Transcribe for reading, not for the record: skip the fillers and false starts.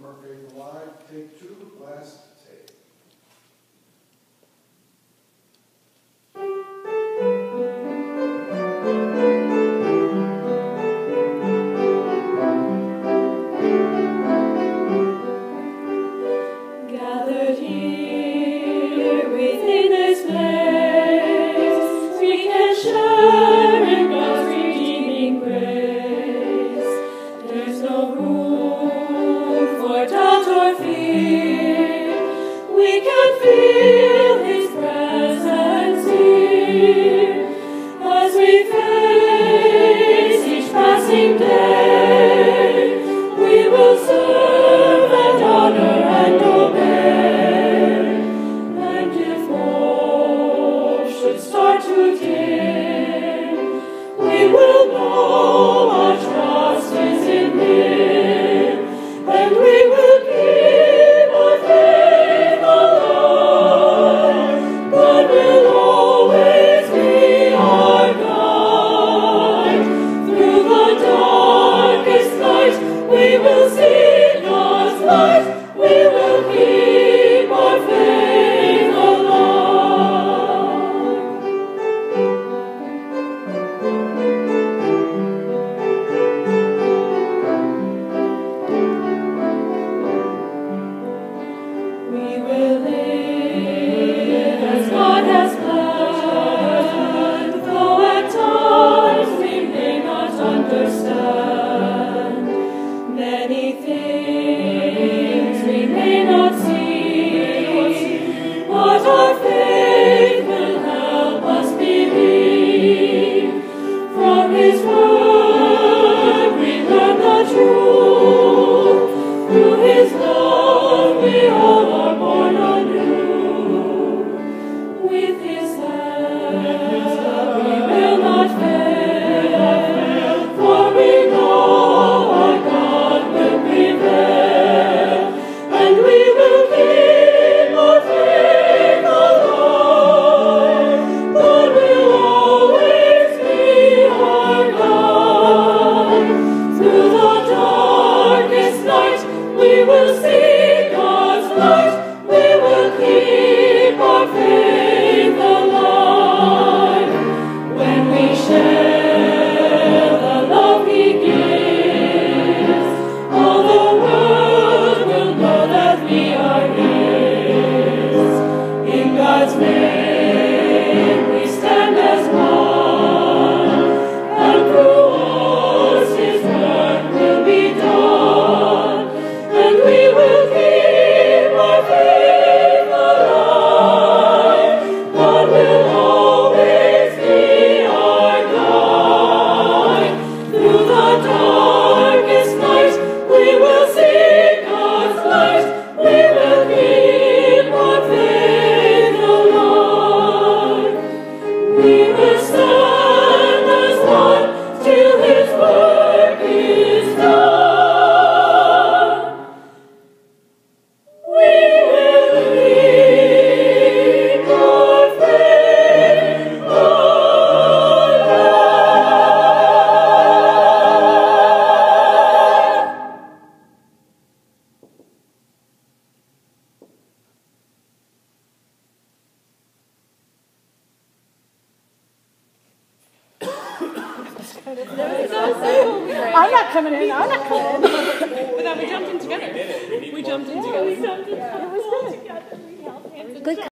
Keep Our Faith Alive, take 2, last take. Gathered here within this place, we can share in God's redeeming grace. There's no room for doubt or fear. We can feel His presence here as we face each passing day. We will serve and honor and obey. And if hope should start to dim, we will know our trust is in Him, and we will keep our faith alive. God will always be our guide. Through the darkest night, we will see God's light. We will keep our faith alive. We will live as God has planned, though at times we may not understand. Many things we may not see, but our faith will help us believe. From His word we learn the truth. Through His love we all are born anew. With His help we will not fail, for we know our God will prevail, and we will keep our faith alive. God will always be our guide. Through the darkest night, we will see God's light. We will keep our faith alive. When we share the love He gives, all the world will know that we are His. In God's name we stand as one, and through us His work will be done, and we will keep our faith alive. God will always be our guide. Through the darkest night, we will see God's light. We will keep our faith alive. We will stand as one till His work is done. We will keep our faith alive. I'm not coming in. I'm not coming in. But then we jumped in together. We jumped in together. It was good. Together. We held hands. Good.